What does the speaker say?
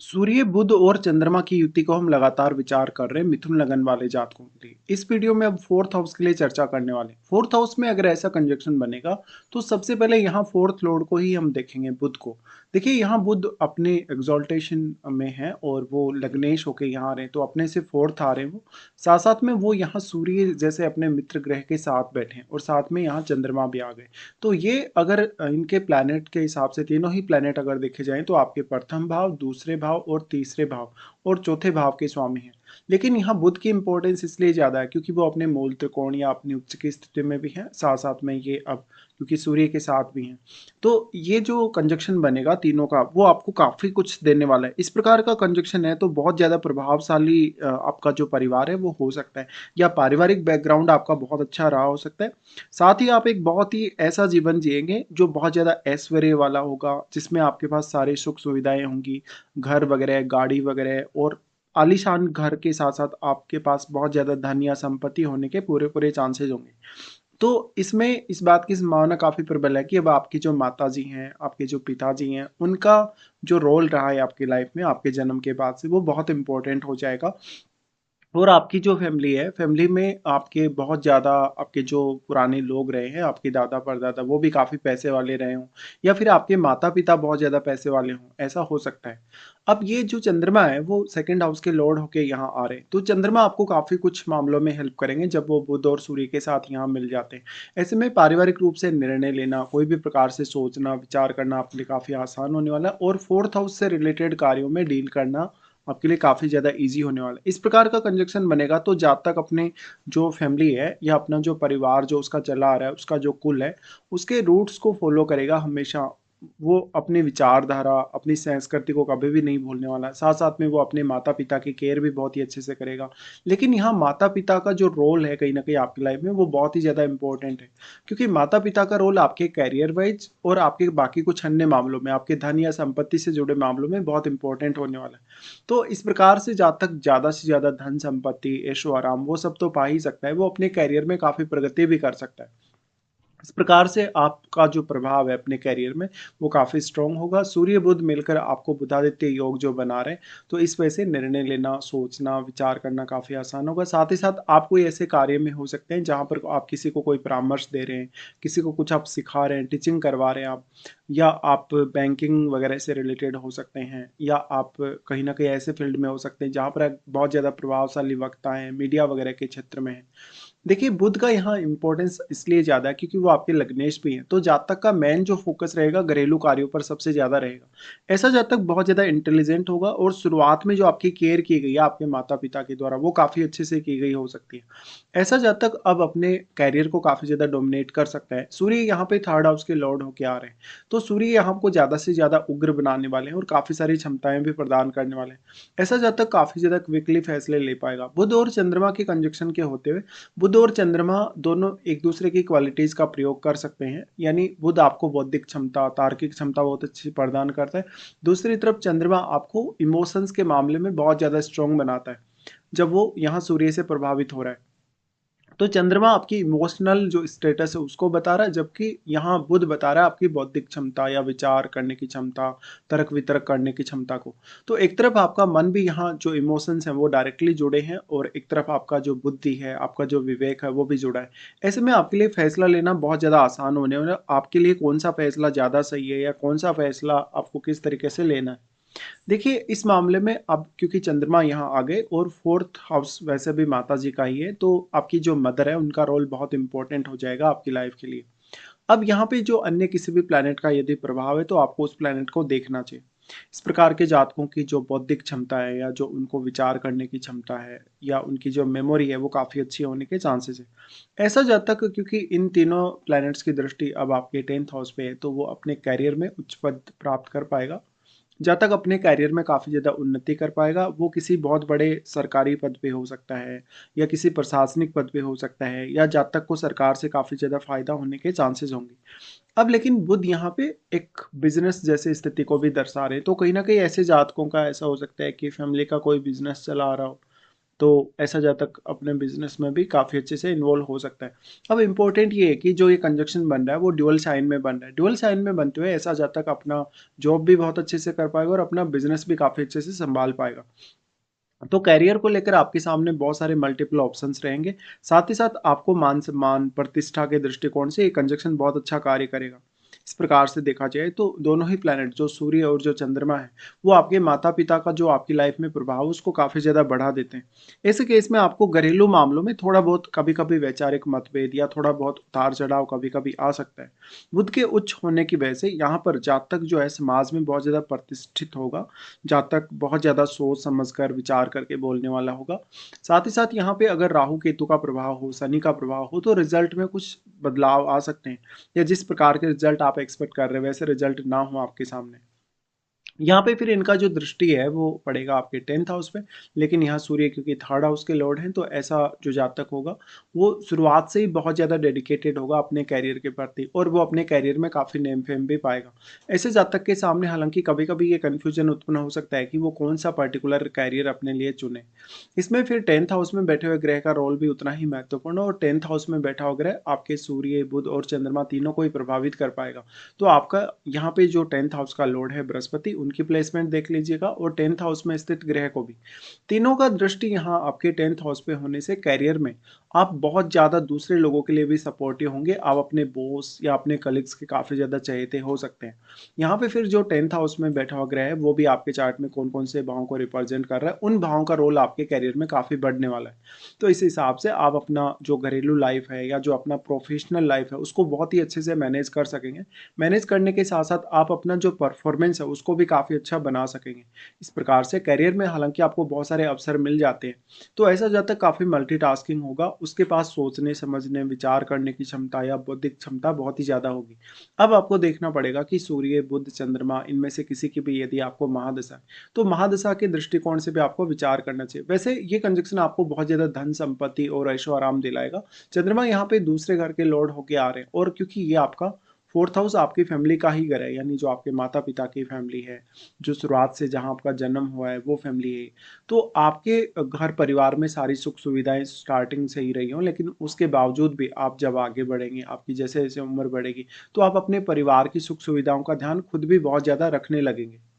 सूर्य, बुध और चंद्रमा की युति को हम लगातार विचार कर रहे हैं मिथुन लगन वाले जातकों के लिए। इस वीडियो में अब फोर्थ हाउस के लिए चर्चा करने वाले हैं। फोर्थ हाउस में अगर ऐसा कंजक्शन बनेगा तो सबसे पहले यहाँ फोर्थ लॉर्ड को ही हम देखेंगे, बुध को। देखिए यहाँ बुध अपने एग्जॉल्टेशन में है और वो लग्नेश होके यहाँ आ रहे हैं, तो अपने से फोर्थ आ रहे हैं वो। साथ साथ में वो यहाँ सूर्य जैसे अपने मित्र ग्रह के साथ बैठे हैं और साथ में यहाँ चंद्रमा भी आ गए। तो ये अगर इनके प्लैनेट के हिसाब से तीनों ही प्लैनेट अगर देखे जाएं तो आपके प्रथम भाव, दूसरे भाव और तीसरे भाव और चौथे भाव के स्वामी हैं। लेकिन यहाँ बुध की इंपॉर्टेंस इसलिए ज़्यादा है क्योंकि वो अपने मूल त्रिकोण या अपनी उच्च की स्थिति में भी हैं, साथ साथ में ये अब क्योंकि सूर्य के साथ भी हैं। तो ये जो कंजक्शन बनेगा तीनों का, वो आपको काफ़ी कुछ देने वाला है। इस प्रकार का कंजक्शन है तो बहुत ज़्यादा प्रभावशाली आपका जो परिवार है वो हो सकता है, या पारिवारिक बैकग्राउंड आपका बहुत अच्छा रहा हो सकता है। साथ ही आप एक बहुत ही ऐसा जीवन जिएंगे जो बहुत ज़्यादा ऐश्वर्य वाला होगा, जिसमें आपके पास सारी सुख सुविधाएं होंगी, घर वगैरह, गाड़ी वगैरह, और आलीशान घर के साथ साथ आपके पास बहुत ज़्यादा धन या संपत्ति होने के पूरे पूरे चांसेस होंगे। तो इसमें इस बात की संभावना काफ़ी प्रबल है कि अब आपकी जो माताजी हैं, आपके जो पिताजी हैं, उनका जो रोल रहा है आपकी लाइफ में आपके जन्म के बाद से, वो बहुत इंपॉर्टेंट हो जाएगा। और आपकी जो फैमिली है, फैमिली में आपके बहुत ज़्यादा आपके जो पुराने लोग रहे हैं, आपके दादा परदादा, वो भी काफ़ी पैसे वाले रहे हों, या फिर आपके माता पिता बहुत ज़्यादा पैसे वाले हों, ऐसा हो सकता है। अब ये जो चंद्रमा है वो सेकंड हाउस के लॉर्ड होके यहाँ आ रहे हैं, तो चंद्रमा आपको काफ़ी कुछ मामलों में हेल्प करेंगे जब वो बुध और सूर्य के साथ यहाँ मिल जाते हैं। ऐसे में पारिवारिक रूप से निर्णय लेना, कोई भी प्रकार से सोचना विचार करना आपके लिए काफ़ी आसान होने वाला है, और फोर्थ हाउस से रिलेटेड कार्यों में डील करना आपके लिए काफ़ी ज़्यादा ईज़ी होने वाला है। इस प्रकार का कंजक्शन बनेगा तो जातक अपने जो फैमिली है या अपना जो परिवार जो उसका चला आ रहा है, उसका जो कुल है, उसके रूट्स को फ़ॉलो करेगा हमेशा। वो अपनी विचारधारा, अपनी संस्कृति को कभी भी नहीं भूलने वाला है। साथ-साथ में वो अपने माता-पिता की केयर भी बहुत ही अच्छे से करेगा। लेकिन यहाँ माता-पिता का जो रोल है कहीं न कहीं आपकी लाइफ़ में, वो बहुत ही ज़्यादा इम्पोर्टेंट है। क्योंकि माता-पिता का रोल आपके करियर वाइज़ और आपके बाकी कुछ अन्य मामलों में, आपके धन या संपत्ति से जुड़े मामलों में बहुत इम्पोर्टेंट होने वाला है। तो इस प्रकार से जहाँ तक ज़्यादा से ज़्यादा धन संपत्ति, ऐशो-आराम वो सब तो पा ही सकता है, वो अपने करियर में काफ़ी प्रगति भी कर सकता है। इस प्रकार से आपका जो प्रभाव है अपने करियर में वो काफ़ी स्ट्रॉन्ग होगा। सूर्य बुध मिलकर आपको बुधादित्य योग जो बना रहे हैं, तो इस वजह से निर्णय लेना, सोचना, विचार करना काफ़ी आसान होगा। साथ ही साथ आप कोई ऐसे कार्य में हो सकते हैं जहाँ पर आप किसी को कोई परामर्श दे रहे हैं, किसी को कुछ आप सिखा रहे हैं, टीचिंग करवा रहे हैं आप, या आप बैंकिंग वगैरह से रिलेटेड हो सकते हैं, या आप कहीं न कहीं ऐसे फील्ड में हो सकते हैं जहाँ पर आप बहुत ज़्यादा प्रभावशाली वक्ता हैं, मीडिया वगैरह के क्षेत्र में हैं। देखिए बुध का यहाँ इम्पोर्टेंस इसलिए ज़्यादा है क्योंकि वो आपके लग्नेश भी हैं, तो जातक का मेन जो फोकस रहेगा घरेलू कार्यों पर सबसे ज़्यादा रहेगा। ऐसा जातक बहुत ज़्यादा इंटेलिजेंट होगा और शुरुआत में जो आपकी केयर की गई है आपके माता पिता के द्वारा वो काफ़ी अच्छे से की गई हो सकती है। ऐसा जातक अब अपने कैरियर को काफ़ी ज़्यादा डोमिनेट कर सकता है। सूर्य यहाँ पे थर्ड हाउस के लॉर्ड होके आ रहे हैं, तो सूर्य यहाँ को ज़्यादा से ज़्यादा उग्र बनाने वाले हैं और काफ़ी सारी क्षमताएं भी प्रदान करने वाले हैं। ऐसा जातक काफ़ी ज़्यादा क्विकली फैसले ले पाएगा। बुध और चंद्रमा के कंजक्शन के होते हुए बुध और चंद्रमा दोनों एक दूसरे की क्वालिटीज़ का प्रयोग कर सकते हैं, यानी बुध आपको बौद्धिक क्षमता, तार्किक क्षमता बहुत अच्छी प्रदान करता है। दूसरी तरफ चंद्रमा आपको इमोशंस के मामले में बहुत ज़्यादा स्ट्रॉन्ग बनाता है, जब वो यहाँ सूर्य से प्रभावित हो रहा है। तो चंद्रमा आपकी इमोशनल जो स्टेटस है उसको बता रहा है, जबकि यहाँ बुध बता रहा है आपकी बौद्धिक क्षमता या विचार करने की क्षमता, तर्क वितर्क करने की क्षमता को। तो एक तरफ आपका मन भी यहाँ जो इमोशंस हैं वो डायरेक्टली जुड़े हैं, और एक तरफ आपका जो बुद्धि है, आपका जो विवेक है वो भी जुड़ा है। ऐसे में आपके लिए फैसला लेना बहुत ज़्यादा आसान होने वाला है। आपके लिए कौन सा फैसला ज़्यादा सही है या कौन सा फैसला आपको किस तरीके से लेना है। देखिए इस मामले में अब क्योंकि चंद्रमा यहाँ आ गए और फोर्थ हाउस वैसे भी माता जी का ही है, तो आपकी जो मदर है उनका रोल बहुत इंपॉर्टेंट हो जाएगा आपकी लाइफ के लिए। अब यहाँ पे जो अन्य किसी भी प्लैनेट का यदि प्रभाव है तो आपको उस प्लैनेट को देखना चाहिए। इस प्रकार के जातकों की जो बौद्धिक क्षमता है या जो उनको विचार करने की क्षमता है या उनकी जो मेमोरी है वो काफ़ी अच्छी होने के चांसेस है। ऐसा जातक क्योंकि इन तीनों प्लैनेट्स की दृष्टि अब आपके 10th हाउस पे है, तो वो अपने कैरियर में उच्च पद प्राप्त कर पाएगा। जहाँ तक अपने करियर में काफ़ी ज़्यादा उन्नति कर पाएगा, वो किसी बहुत बड़े सरकारी पद पे हो सकता है, या किसी प्रशासनिक पद पे हो सकता है, या जहाँ तक को सरकार से काफ़ी ज़्यादा फ़ायदा होने के चांसेस होंगे। अब लेकिन बुध यहाँ पे एक बिजनेस जैसे स्थिति को भी दर्शा रहे हैं, तो कहीं न कहीं ऐसे जातकों का ऐसा हो सकता है कि फैमिली का कोई बिजनेस चला आ रहा हो, तो ऐसा जातक अपने बिजनेस में भी काफ़ी अच्छे से इन्वॉल्व हो सकता है। अब इम्पोर्टेंट ये है कि जो ये कंजक्शन बन रहा है वो ड्यूअल साइन में बन रहा है। ड्यूअल साइन में बनते हुए ऐसा जातक अपना जॉब भी बहुत अच्छे से कर पाएगा और अपना बिजनेस भी काफ़ी अच्छे से संभाल पाएगा। तो करियर को लेकर आपके सामने बहुत सारे मल्टीपल ऑप्शंस रहेंगे। साथ ही साथ आपको मान-सम्मान, प्रतिष्ठा के दृष्टिकोण से ये कंजक्शन बहुत अच्छा कार्य करेगा। इस प्रकार से देखा जाए तो दोनों ही प्लैनेट जो सूर्य और जो चंद्रमा है, वो आपके माता-पिता का जो आपकी लाइफ में प्रभाव है उसको काफ़ी ज़्यादा बढ़ा देते हैं। ऐसे केस में आपको घरेलू मामलों में थोड़ा बहुत कभी-कभी वैचारिक मतभेद या थोड़ा बहुत उतार-चढ़ाव कभी-कभी आ सकता है। बुध के उच्च होने की वजह से यहाँ पर जातक जो है समाज में बहुत ज़्यादा प्रतिष्ठित होगा, जातक बहुत ज़्यादा सोच समझकर विचार करके बोलने वाला होगा। साथ ही साथ यहाँ पे अगर राहु केतु का प्रभाव हो, शनि का प्रभाव हो तो रिजल्ट में कुछ बदलाव आ सकते हैं या जिस प्रकार के रिजल्ट आप एक्सपेक्ट कर रहे हैं वैसे रिजल्ट ना हो आपके सामने। यहाँ पे फिर इनका जो दृष्टि है वो पड़ेगा आपके 10th हाउस पे, लेकिन यहाँ सूर्य क्योंकि 3rd हाउस के लॉर्ड हैं तो ऐसा जो जातक होगा वो शुरुआत से ही बहुत ज़्यादा डेडिकेटेड होगा अपने करियर के प्रति और वो अपने करियर में काफ़ी नेम फेम भी पाएगा। ऐसे जातक के सामने हालांकि कभी-कभी ये कन्फ्यूजन उत्पन्न हो सकता है कि वो कौन सा पर्टिकुलर करियर अपने लिए चुने। इसमें फिर 10th हाउस में बैठे हुए ग्रह का रोल भी उतना ही महत्वपूर्ण है और 10th हाउस में बैठा हुआ ग्रह आपके सूर्य, बुध और चंद्रमा तीनों को ही प्रभावित कर पाएगा। तो आपका यहाँ पे जो 10th हाउस का लॉर्ड है बृहस्पति, उनकी प्लेसमेंट देख लीजिएगा और 10th हाउस में स्थित ग्रह को भी। तीनों का दृष्टि यहाँ आपके 10th हाउस पे होने से करियर में आप बहुत ज़्यादा दूसरे लोगों के लिए भी सपोर्टिव होंगे। आप अपने बॉस या अपने कलीग्स के काफ़ी ज़्यादा चहेते हो सकते हैं। यहाँ पे फिर जो 10th हाउस में बैठा हुआ ग्रह है, वो भी आपके चार्ट में कौन-कौन से भावों को रिप्रेजेंट कर रहा है, उन भावों का रोल आपके करियर में काफ़ी बढ़ने वाला है। तो इस हिसाब से आप अपना जो घरेलू लाइफ है या जो अपना प्रोफेशनल लाइफ है, उसको बहुत ही अच्छे से मैनेज कर सकेंगे। मैनेज करने के साथ-साथ आप अपना जो परफॉर्मेंस है उसको भी काफ़ी अच्छा बना सकेंगे। इस प्रकार से करियर में हालाँकि आपको बहुत सारे अवसर मिल जाते हैं, तो ऐसा जातक काफ़ी मल्टीटास्किंग होगा, उसके पास सोचने, समझने, विचार करने की क्षमता या बौद्धिक क्षमता बहुत ही ज़्यादा होगी। अब आपको देखना पड़ेगा कि सूर्य, बुध, चंद्रमा इनमें से किसी की भी यदि आपको महादशा है, तो महादशा के दृष्टिकोण से भी आपको विचार करना चाहिए। वैसे ये कंजक्शन आपको बहुत ज़्यादा धन संपत्ति और ऐशो-आराम दिलाएगा। चंद्रमा यहाँ पे दूसरे घर के लॉर्ड होके आ रहे हैं और क्योंकि ये आपका 4th हाउस आपकी फैमिली का ही घर है, यानी जो आपके माता-पिता की फैमिली है, जो शुरुआत से जहाँ आपका जन्म हुआ है वो फैमिली है। तो आपके घर परिवार में सारी सुख-सुविधाएँ स्टार्टिंग से ही रही हों, लेकिन उसके बावजूद भी आप जब आगे बढ़ेंगे, आपकी जैसे-जैसे उम्र बढ़ेगी, तो आप अपने परिवार की सुख-सुविधाओं का ध्यान खुद भी बहुत ज़्यादा रखने लगेंगे।